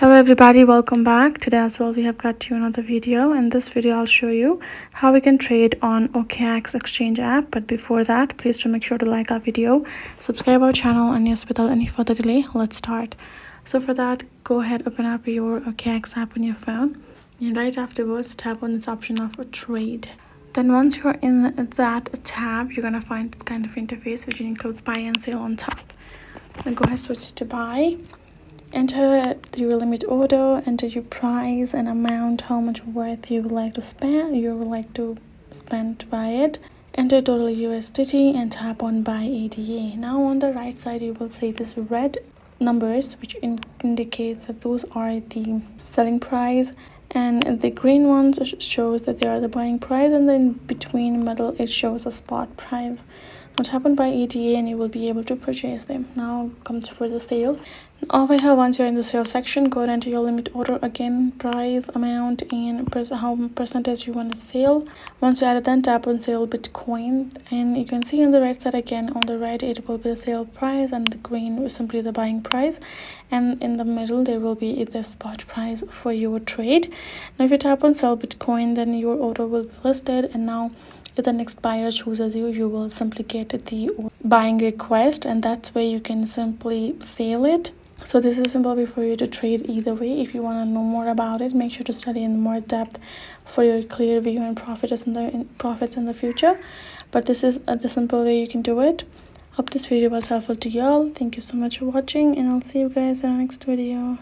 Hello everybody, welcome back. Today as well we have got you another video. In this video I'll show you how we can trade on OKX Exchange app. But before that, please do make sure to like our video, subscribe our channel, and yes, without any further delay, let's start. So for that, go ahead, open up your OKX app on your phone, and right afterwards tap on this option of a trade. Then once you're in that tab, you're gonna find this kind of interface which includes buy and sell on top. Then go ahead, switch to buy. Enter your limit order, enter your price and amount, how much worth you would like to spend to buy it. Enter total USDT and tap on buy ADA. Now on the right side you will see this red numbers which indicates that those are the selling price, and the green ones shows that they are the buying price, and then between middle it shows a spot price. Now tap on buy ETA and you will be able to purchase them. Now comes for the sales. Over here, once you're in the sales section, go ahead and enter your limit order again, price, amount, and how percentage you want to sell. Once you add it, then tap on sell Bitcoin, and you can see on the right side again, on the right it will be the sale price, and the green is simply the buying price, and in the middle there will be the spot price for your trade. Now if you tap on sell Bitcoin, then your order will be listed, and now if the next buyer chooses you, you will simply get the buying request, and that's where you can simply sell it. So this is a simple way for you to trade either way. If you want to know more about it, make sure to study in more depth for your clear view and profits in the future. But this is the simple way you can do it. Hope this video was helpful to y'all. Thank you so much for watching, and I'll see you guys in the next video.